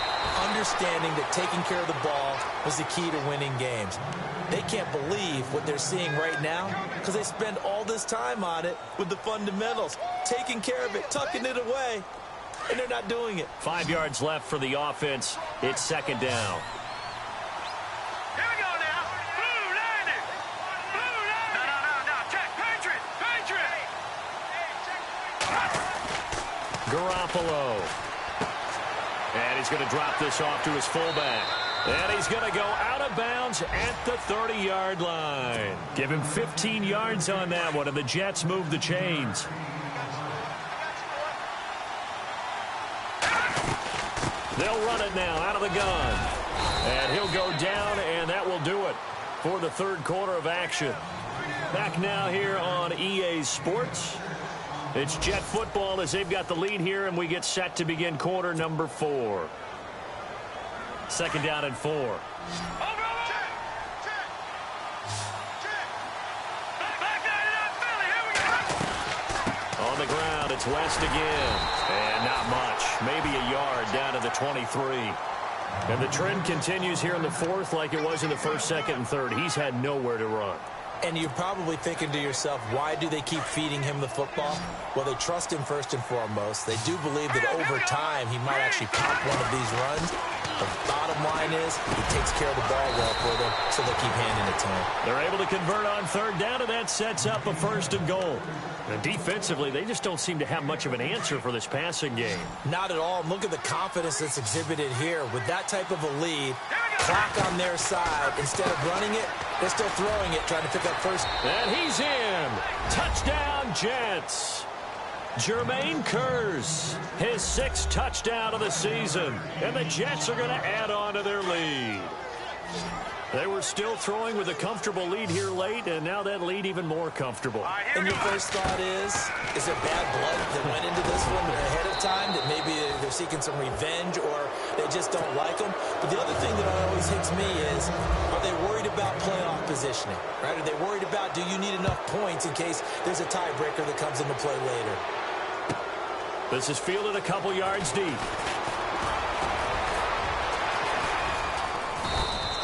understanding that taking care of the ball was the key to winning games. They can't believe what they're seeing right now because they spend all this time on it with the fundamentals, taking care of it, tucking it away, and they're not doing it. 5 yards left for the offense. It's 2nd down. Garoppolo. And he's going to drop this off to his fullback. And he's going to go out of bounds at the 30-yard line. Give him 15 yards on that one, and the Jets move the chains. They'll run it now out of the gun. And he'll go down, and that will do it for the 3rd quarter of action. Back now here on EA Sports. It's Jet football as they've got the lead here, and we get set to begin quarter number 4. 2nd down and 4. On the ground, it's West again. And not much. Maybe a yard down to the 23. And the trend continues here in the 4th like it was in the 1st, 2nd, and 3rd. He's had nowhere to run. And you're probably thinking to yourself, why do they keep feeding him the football? Well, they trust him first and foremost. They do believe that over time he might actually pop one of these runs. The bottom line is he takes care of the ball well for them, so they keep handing it to him. They're able to convert on third down, and that sets up a first and goal. And defensively, they just don't seem to have much of an answer for this passing game. Not at all. And look at the confidence that's exhibited here. With that type of a lead, clock on their side, instead of running it, they're still throwing it, trying to pick up first. And he's in. Touchdown, Jets. Jermaine Kearse, his 6th touchdown of the season. And the Jets are going to add on to their lead. They were still throwing with a comfortable lead here late, and now that lead even more comfortable. And your first thought is there bad blood that went into this one ahead of time, that maybe they're seeking some revenge or they just don't like them? But the other thing that always hits me is, are they worried about playoff positioning? Right? Are they worried about, do you need enough points in case there's a tiebreaker that comes into play later? This is fielded a couple yards deep.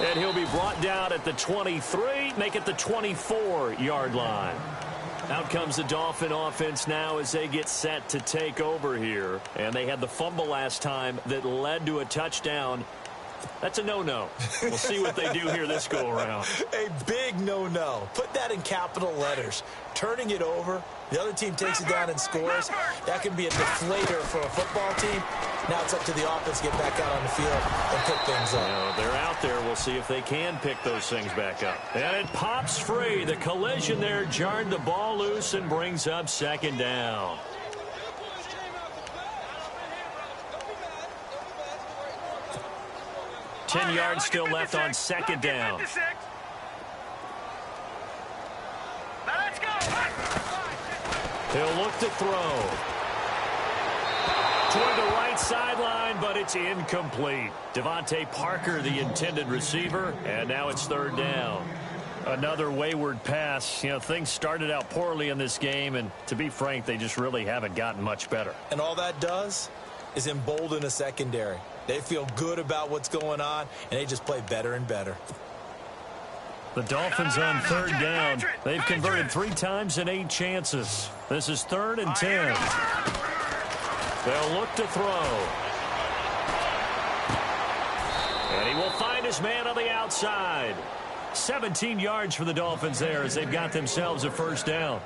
And he'll be brought down at the 23, make it the 24-yard line. Out comes the Dolphin offense now as they get set to take over here. And they had the fumble last time that led to a touchdown. That's a no-no. We'll see what they do here this go-around. A big no-no. Put that in capital letters. Turning it over, the other team takes it down and scores. That can be a deflator for a football team. Now it's up to the offense to get back out on the field and pick things up. Well, they're out there. We'll see if they can pick those things back up. And it pops free. The collision there jarred the ball loose and brings up second down. Ten yards still left on second down. He'll look to throw. Toward the right sideline, but it's incomplete. Devontae Parker, the intended receiver, and now it's third down. Another wayward pass. You know, things started out poorly in this game, and to be frank, they just really haven't gotten much better. And all that does is embolden a secondary. They feel good about what's going on, and they just play better and better. The Dolphins on third down. They've converted 3 times in 8 chances. This is 3rd and 10. They'll look to throw. And he will find his man on the outside. 17 yards for the Dolphins there as they've got themselves a first down.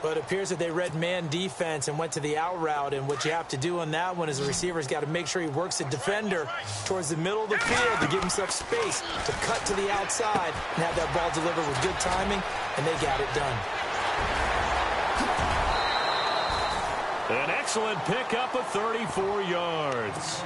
But it appears that they read man defense and went to the out route. And what you have to do on that one is the receiver's got to make sure he works the defender towards the middle of the field to give himself space to cut to the outside and have that ball delivered with good timing, and they got it done. An excellent pickup of 34 yards.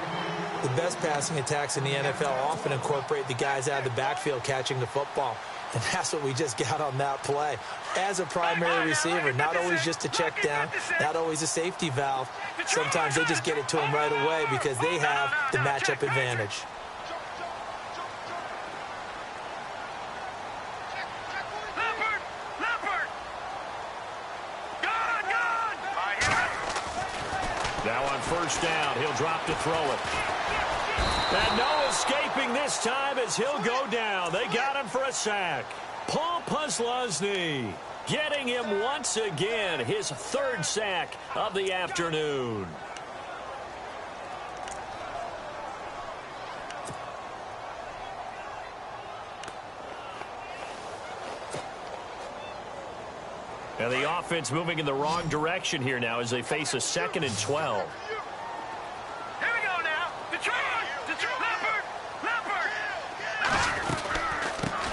The best passing attacks in the NFL often incorporate the guys out of the backfield catching the football. And that's what we just got on that play. As a primary receiver, not always just a check down, not always a safety valve. Sometimes they just get it to him right away because they have the matchup advantage. Now on first down, he'll drop to throw it. And no escaping this time as he'll go down. They got him for a sack. Paul Posluszny getting him once again, his 3rd sack of the afternoon. And the offense moving in the wrong direction here now as they face a 2nd and 12. Here we go now. Detroit.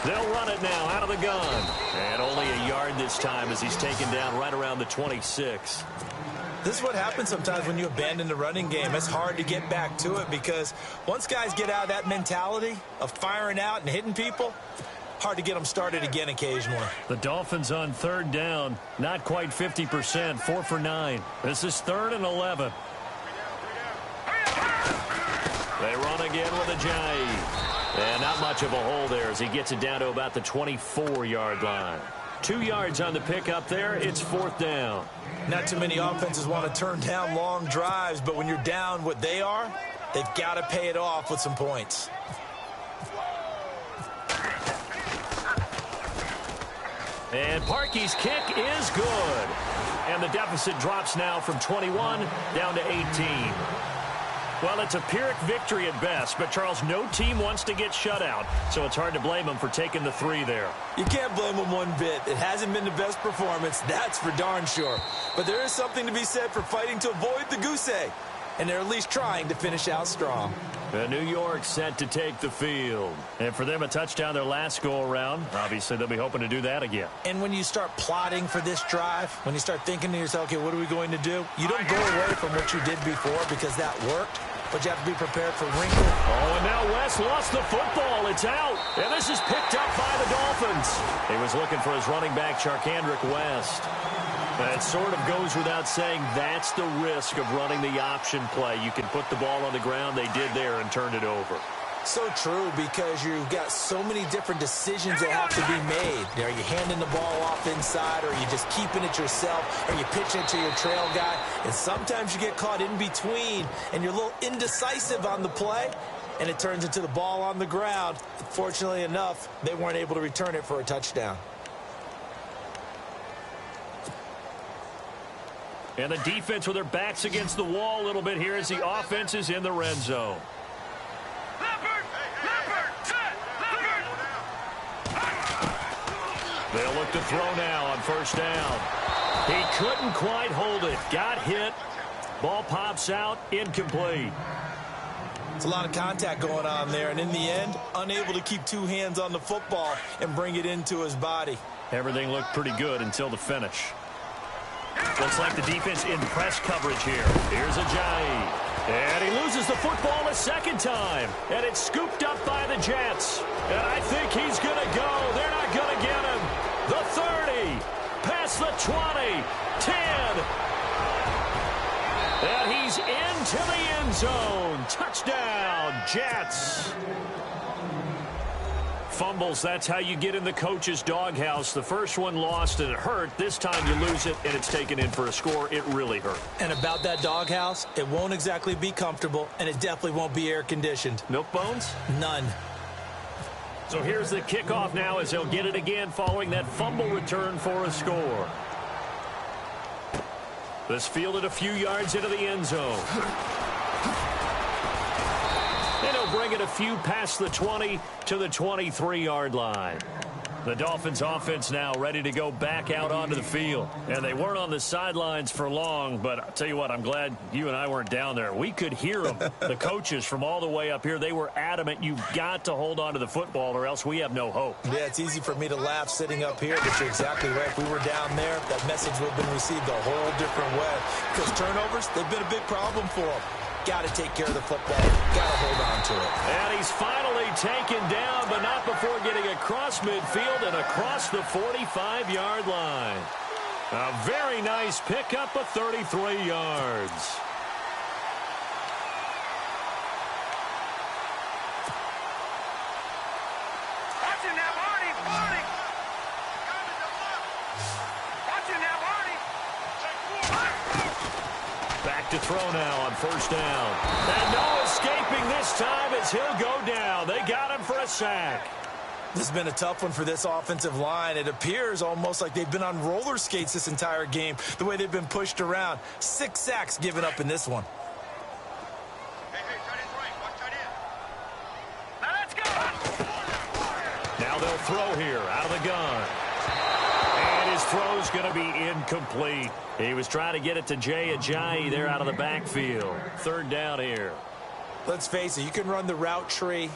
They'll run it now out of the gun. And only a yard this time as he's taken down right around the 26. This is what happens sometimes when you abandon the running game. It's hard to get back to it because once guys get out of that mentality of firing out and hitting people, hard to get them started again occasionally. The Dolphins on third down, not quite 50%, 4 for 9. This is 3rd and 11. They run again with Ajayi. And not much of a hole there as he gets it down to about the 24-yard line. 2 yards on the pickup there. It's 4th down. Not too many offenses want to turn down long drives, but when you're down what they are, they've got to pay it off with some points. And Parkey's kick is good. And the deficit drops now from 21 down to 18. Well, it's a Pyrrhic victory at best, but, Charles, no team wants to get shut out, so it's hard to blame them for taking the 3 there. You can't blame them one bit. It hasn't been the best performance, that's for darn sure. But there is something to be said for fighting to avoid the goose egg, and they're at least trying to finish out strong. New York set to take the field. And for them, a touchdown their last go-around. Obviously, they'll be hoping to do that again. And when you start plotting for this drive, when you start thinking to yourself, okay, what are we going to do? You don't go away from what you did before because that worked, but you have to be prepared for wrinkle. Oh, and now West lost the football. It's out. And this is picked up by the Dolphins. He was looking for his running back, Charkandrick West. It sort of goes without saying that's the risk of running the option play. You can put the ball on the ground. They did there and turned it over. So true, because you've got so many different decisions that have to be made. Are you handing the ball off inside, or are you just keeping it yourself? Are you pitching it to your trail guy? And sometimes you get caught in between, and you're a little indecisive on the play, and it turns into the ball on the ground. Fortunately enough, they weren't able to return it for a touchdown. And the defense with their backs against the wall a little bit here as the offense is in the red zone. They'll look to throw now on first down. He couldn't quite hold it. Got hit. Ball pops out. Incomplete. It's a lot of contact going on there, and in the end, unable to keep 2 hands on the football and bring it into his body. Everything looked pretty good until the finish. Looks like the defense in press coverage here. Here's Ajayi. And he loses the football a second time. And it's scooped up by the Jets. And I think he's going to go. They're not going to get him. The 30. Past the 20. 10. And he's into the end zone. Touchdown, Jets. Fumbles, that's how you get in the coach's doghouse. The first one lost and it hurt. This time you lose it and it's taken in for a score. It really hurt. And about that doghouse, it won't exactly be comfortable, and it definitely won't be air-conditioned. Milk bones? None. So here's the kickoff now as he'll get it again following that fumble return for a score. This fielded a few yards into the end zone. And he'll bring it a few past the 20 to the 23-yard line. The Dolphins offense now ready to go back out onto the field. And they weren't on the sidelines for long, but I'll tell you what, I'm glad you and I weren't down there. We could hear them, the coaches from all the way up here. They were adamant, you've got to hold on to the football or else we have no hope. Yeah, it's easy for me to laugh sitting up here, but you're exactly right. If we were down there, that message would have been received a whole different way. Because turnovers, they've been a big problem for them. Got to take care of the football. Got to hold on to it. And he's finally taken down, but not before getting across midfield and across the 45-yard line. A very nice pickup of 33 yards. To throw now on first down. And no escaping this time as he'll go down. They got him for a sack. This has been a tough one for this offensive line. It appears almost like they've been on roller skates this entire game, the way they've been pushed around. 6 sacks given up in this one. Now they'll throw here out of the gun. And his throw's going to be incomplete. He was trying to get it to Jay Ajayi there out of the backfield. Third down here. Let's face it, you can run the route tree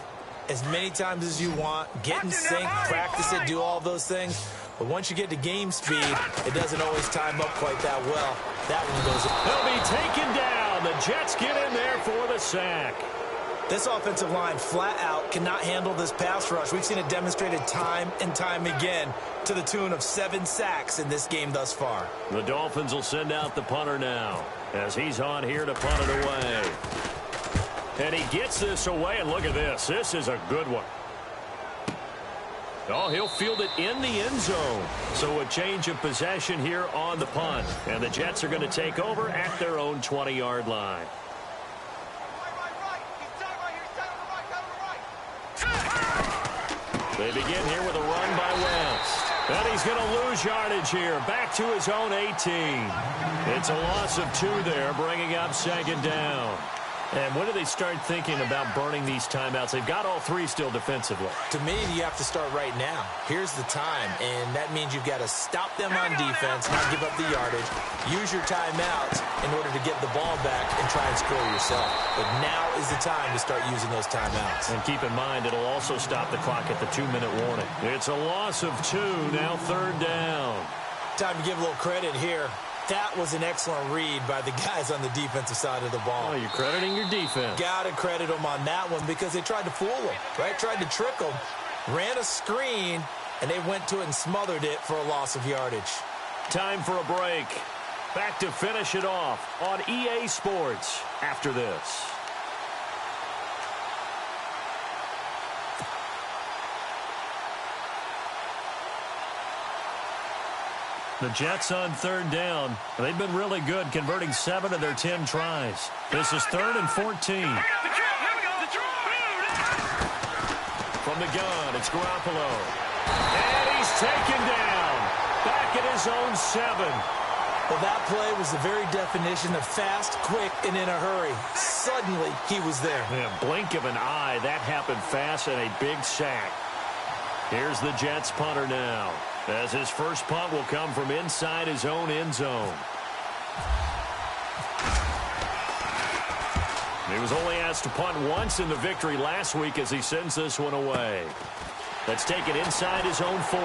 as many times as you want, get in sync, practice it, do all those things. But once you get to game speed, it doesn't always time up quite that well. That one goes. They'll be taken down. The Jets get in there for the sack. This offensive line flat out cannot handle this pass rush. We've seen it demonstrated time and time again to the tune of 7 sacks in this game thus far. The Dolphins will send out the punter now as he's on here to punt it away. And he gets this away, and look at this. This is a good one. Oh, he'll field it in the end zone. So a change of possession here on the punt. And the Jets are going to take over at their own 20-yard line. They begin here with a run by West. And he's going to lose yardage here. Back to his own 18. It's a loss of 2 there, bringing up second down. And when do they start thinking about burning these timeouts? They've got all 3 still defensively. To me, you have to start right now. Here's the time, and that means you've got to stop them on defense, not give up the yardage, use your timeouts in order to get the ball back and try and score yourself. But now is the time to start using those timeouts. And keep in mind, it'll also stop the clock at the 2-minute warning. It's a loss of 2, now third down. Time to give a little credit here. That was an excellent read by the guys on the defensive side of the ball. Oh, you're crediting your defense. Got to credit them on that one because they tried to fool them, right? Tried to trick them, ran a screen, and they went to it and smothered it for a loss of yardage. Time for a break. Back to finish it off on EA Sports after this. The Jets on third down. They've been really good, converting 7 of their 10 tries. This is 3rd and 14. From the gun, it's Garoppolo. And he's taken down. Back at his own 7. Well, that play was the very definition of fast, quick, and in a hurry. Suddenly, he was there. Yeah, blink of an eye. That happened fast and a big sack. Here's the Jets punter now, as his first punt will come from inside his own end zone. He was only asked to punt once in the victory last week as he sends this one away. Let's take it inside his own 40.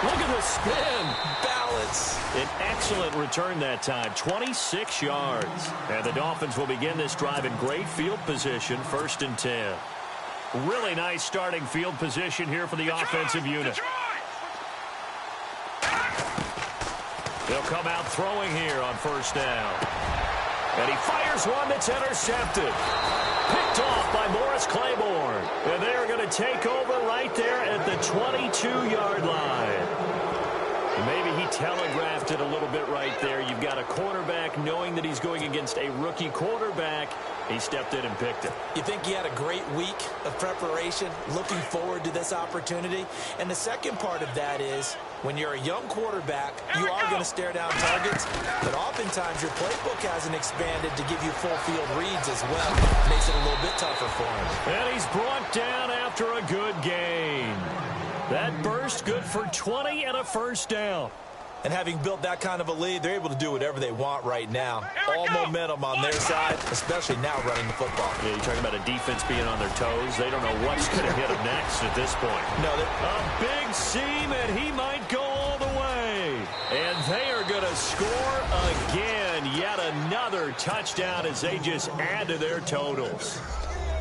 Look at the spin. Balance. An excellent return that time, 26 yards. And the Dolphins will begin this drive in great field position, 1st and 10. Really nice starting field position here for the offensive unit. They'll come out throwing here on 1st down. And he fires one that's intercepted. Picked off by Morris Claiborne. And they are going to take over right there at the 22-yard line. Maybe he telegraphed it a little bit right there. You've got a quarterback knowing that he's going against a rookie quarterback. He stepped in and picked it. You think he had a great week of preparation, looking forward to this opportunity? And the second part of that is, when you're a young quarterback, you are going to stare down targets, but oftentimes your playbook hasn't expanded to give you full field reads as well. Makes it a little bit tougher for him. And he's brought down after a good gain. That burst good for 20 and a 1st down. And having built that kind of a lead, they're able to do whatever they want right now. All momentum on their side, especially now running the football. Yeah, you're talking about a defense being on their toes. They don't know what's going to hit them next at this point. No, a big seam, and he might go all the way. And they are going to score again. Yet another touchdown as they just add to their totals.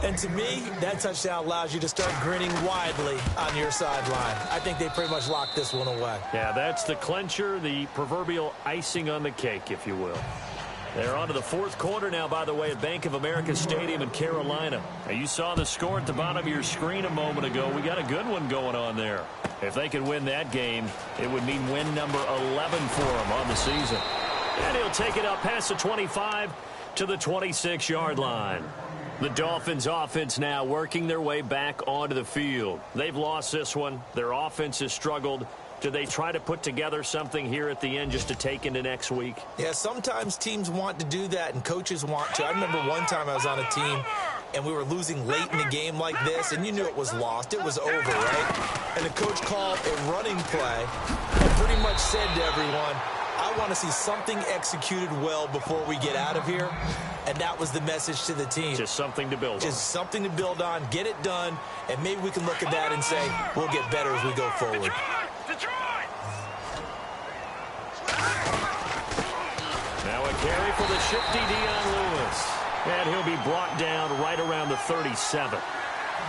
And to me, that touchdown allows you to start grinning widely on your sideline. I think they pretty much locked this one away. Yeah, that's the clincher, the proverbial icing on the cake, if you will. They're on to the 4th quarter now, by the way, at Bank of America Stadium in Carolina. Now, you saw the score at the bottom of your screen a moment ago. We got a good one going on there. If they could win that game, it would mean win number 11 for them on the season. And he'll take it up past the 25 to the 26-yard line. The Dolphins offense now working their way back onto the field. They've lost this one. Their offense has struggled. Do they try to put together something here at the end just to take into next week? Yeah, sometimes teams want to do that and coaches want to. I remember one time I was on a team and we were losing late in the game like this, and you knew it was lost. It was over, right? And the coach called a running play and pretty much said to everyone, I want to see something executed well before we get out of here. And that was the message to the team. Just something to build on. Just something to build on, get it done, and maybe we can look at that and say, we'll get better as we go forward. Now a carry for the shifty Dion Lewis. And he'll be brought down right around the 37.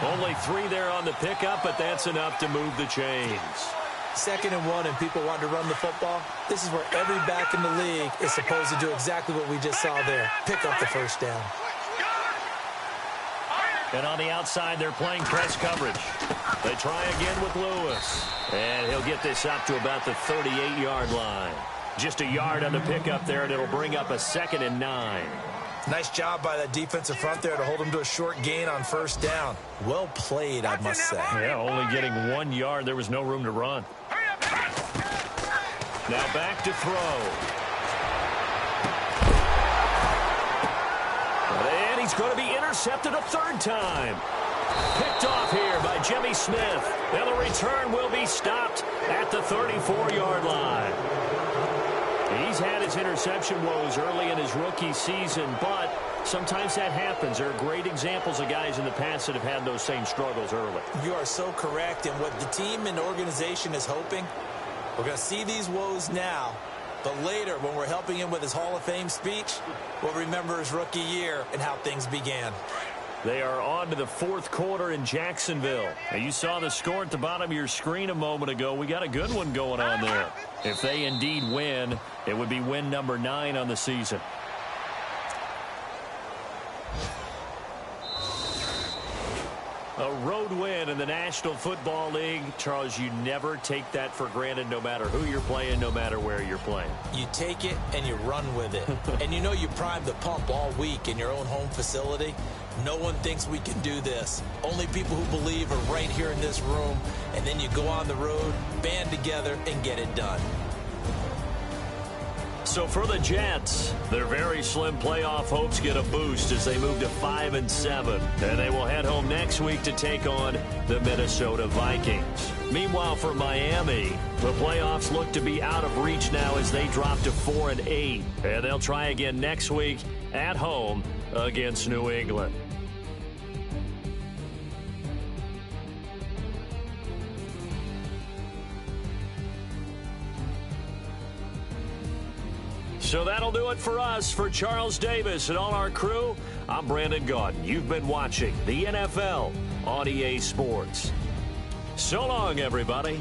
Only 3 there on the pickup, but that's enough to move the chains. 2nd and 1 and people want to run the football. This is where every back in the league is supposed to do exactly what we just saw there. Pick up the 1st down. And on the outside, they're playing press coverage. They try again with Lewis. And he'll get this up to about the 38-yard line. Just a yard on the pickup there, and it'll bring up a 2nd and 9. Nice job by that defensive front there to hold him to a short gain on first down. Well played, I must say. Yeah, only getting 1 yard. There was no room to run. Now back to throw. And he's going to be intercepted a third time. Picked off here by Jimmy Smith. And the return will be stopped at the 34-yard line. He's had his interception woes early in his rookie season, but sometimes that happens. There are great examples of guys in the past that have had those same struggles early. You are so correct. And what the team and organization is hoping, we're going to see these woes now, but later when we're helping him with his Hall of Fame speech, we'll remember his rookie year and how things began. They are on to the fourth quarter in Jacksonville. Now, you saw the score at the bottom of your screen a moment ago. We got a good one going on there. If they indeed win, it would be win number 9 on the season. A road win in the National Football League. Charles, you never take that for granted no matter who you're playing, no matter where you're playing. You take it and you run with it. And you know you primed the pump all week in your own home facility. No one thinks we can do this. Only people who believe are right here in this room. And then you go on the road, band together, and get it done. So for the Jets, their very slim playoff hopes get a boost as they move to 5-7. And they will head home next week to take on the Minnesota Vikings. Meanwhile, for Miami, the playoffs look to be out of reach now as they drop to 4-8. And they'll try again next week at home against New England. So that'll do it for us. For Charles Davis and all our crew, I'm Brandon Gaudin. You've been watching the NFL on EA Sports. So long, everybody.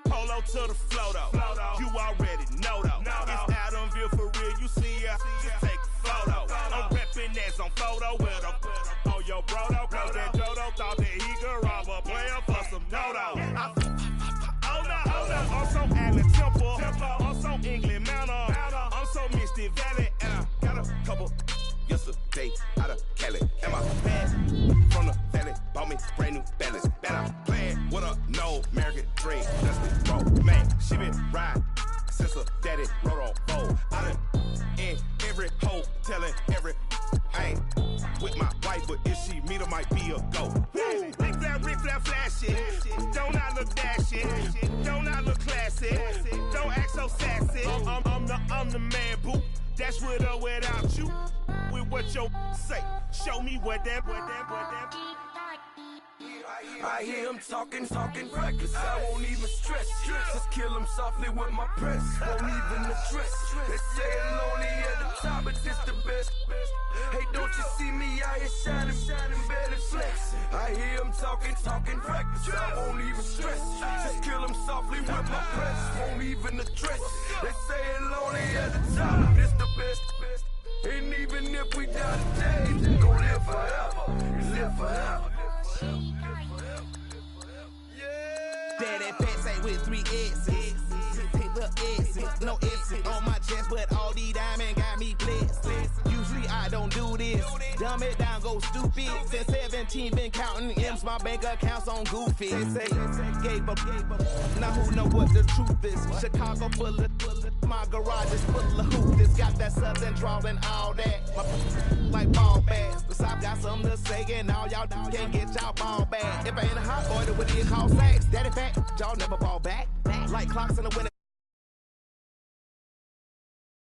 Polo to the flow though. You already know though. It's Adamville for real. You see ya, just take a photo. I'm reppin' that's on photo with a on your bro though. Cause that Dodo thought that he could rob a player for some dodo. Oh no, I'm so Allen Temple. I'm so England Manor. I'm so Misty Valley. And I got a couple yesterday out of Cali. And my bag from the valley bought me brand new balance. Bet I'm playing with a no American dream. That's the bro, man. She been riding since her daddy rode on bold. I done in every hole, telling every I ain't with my wife, but if she meet her, might be a go. Rick Flair, flash flashy? Don't I look dashy? Don't I look classy? Don't act so sassy. I'm the man, boo. That's with or without you. With what your say. Show me what that. I hear him talking reckless. I won't even stress. Just kill him softly with my press. Won't even address. They say I'm lonely at the top, but this the best. Hey, don't you see me out here shining, barely flex. I hear him talking reckless. I won't even stress. Just kill him softly with my press. Won't even address. They say I'm lonely at the top, but this the best. And even if we die today, gon' live forever. Live forever. Daddy fat say with 3 S's. Take the S's, no S's on my chest, but all these diamonds got me blessed. Usually I don't do this. Dumb it down, go stupid. Since 17 been counting M's, my bank accounts on goofy. They say gave up. Now who know what the truth is? Chicago full of my garage is full of hoopers. Got that southern drawl and all that. Like ball bags. Cause I've got something to say and all y'all can't get y'all ball back. If I ain't a hot boy, then what do you call sex? Daddy fat, y'all never ball back. Like clocks in the winter.